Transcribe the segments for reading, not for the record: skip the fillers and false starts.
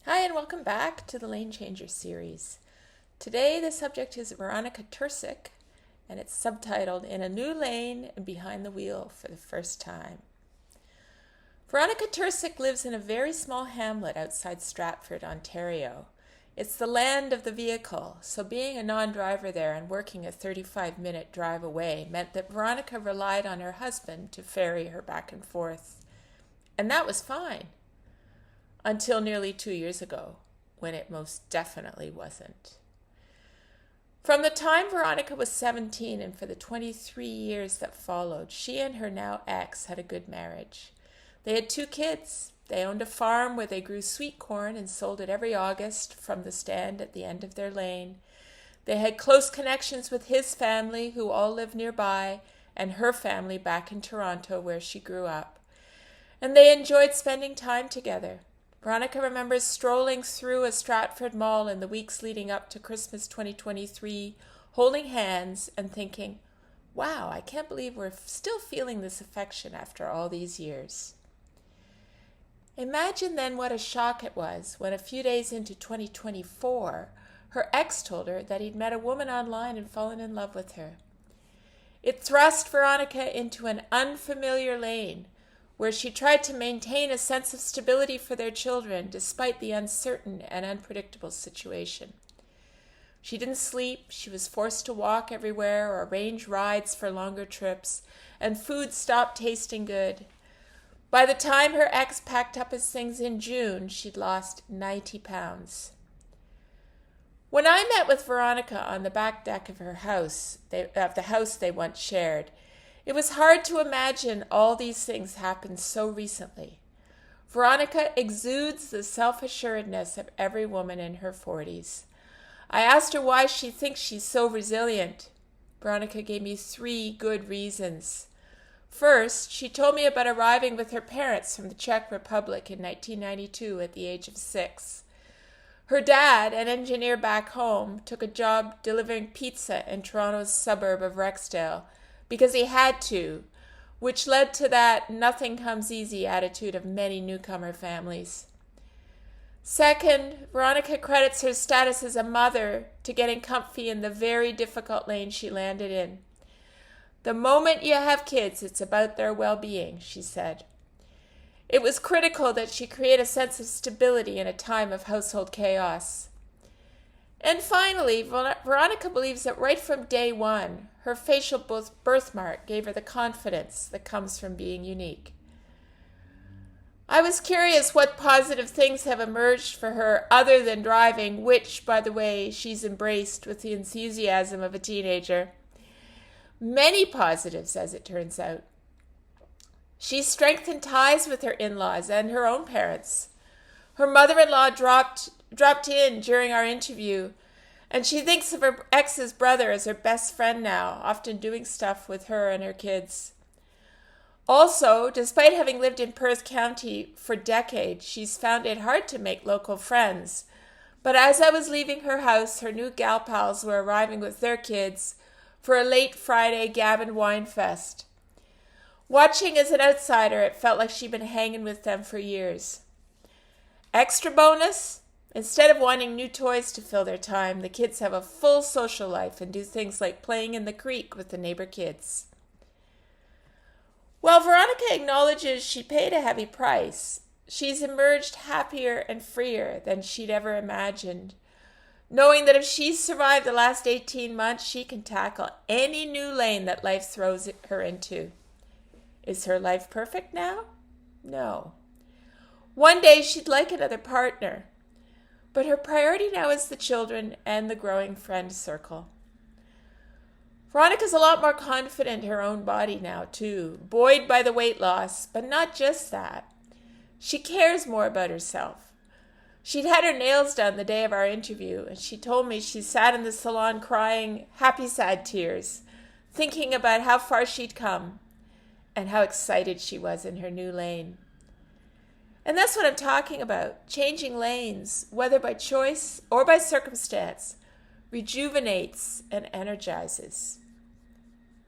Hi, and welcome back to the Lane Changer series. Today, the subject is Veronika Tursik, and it's subtitled In a New Lane and Behind the Wheel for the First Time. Veronika Tursik lives in a very small hamlet outside Stratford, Ontario. It's the land of the vehicle, so being a non-driver there and working a 35-minute drive away meant that Veronika relied on her husband to ferry her back and forth. And that was fine. Until nearly 2 years ago, when it most definitely wasn't. From the time Veronika was 17 and for the 23 years that followed, she and her now ex had a good marriage. They had 2 kids. They owned a farm where they grew sweet corn and sold it every August from the stand at the end of their lane. They had close connections with his family, who all lived nearby, and her family back in Toronto, where she grew up. And they enjoyed spending time together. Veronika remembers strolling through a Stratford mall in the weeks leading up to Christmas 2023, holding hands and thinking, wow, I can't believe we're still feeling this affection after all these years. Imagine then what a shock it was when a few days into 2024, her ex told her that he'd met a woman online and fallen in love with her. It thrust Veronika into an unfamiliar lane, where she tried to maintain a sense of stability for their children despite the uncertain and unpredictable situation. She didn't sleep, she was forced to walk everywhere or arrange rides for longer trips, and food stopped tasting good. By the time her ex packed up his things in June, she'd lost 90 pounds. When I met with Veronika on the back deck of the house they once shared, it was hard to imagine all these things happened so recently. Veronika exudes the self-assuredness of every woman in her 40s. I asked her why she thinks she's so resilient. Veronika gave me 3 good reasons. First, she told me about arriving with her parents from the Czech Republic in 1992 at the age of 6. Her dad, an engineer back home, took a job delivering pizza in Toronto's suburb of Rexdale, because he had to, which led to that nothing comes easy attitude of many newcomer families. Second, Veronika credits her status as a mother to getting comfy in the very difficult lane she landed in. The moment you have kids, it's about their well-being, she said. It was critical that she create a sense of stability in a time of household chaos. And finally, Veronika believes that right from day one, her facial birthmark gave her the confidence that comes from being unique. I was curious what positive things have emerged for her other than driving, which, by the way, she's embraced with the enthusiasm of a teenager. Many positives, as it turns out. She's strengthened ties with her in-laws and her own parents. Her mother-in-law dropped in during our interview, and she thinks of her ex's brother as her best friend now, often doing stuff with her and her kids. Also, despite having lived in Perth County for decades, she's found it hard to make local friends. But as I was leaving her house, her new gal pals were arriving with their kids for a late Friday Gab and Wine Fest. Watching as an outsider, it felt like she'd been hanging with them for years. Extra bonus? Instead of wanting new toys to fill their time, the kids have a full social life and do things like playing in the creek with the neighbor kids. While Veronika acknowledges she paid a heavy price, she's emerged happier and freer than she'd ever imagined, knowing that if she's survived the last 18 months, she can tackle any new lane that life throws her into. Is her life perfect now? No. One day she'd like another partner, but her priority now is the children and the growing friend circle. Veronika's a lot more confident in her own body now, too, buoyed by the weight loss, but not just that. She cares more about herself. She'd had her nails done the day of our interview, and she told me she sat in the salon crying happy, sad tears, thinking about how far she'd come and how excited she was in her new lane. And that's what I'm talking about. Changing lanes, whether by choice or by circumstance, rejuvenates and energizes.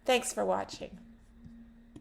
Thanks for watching.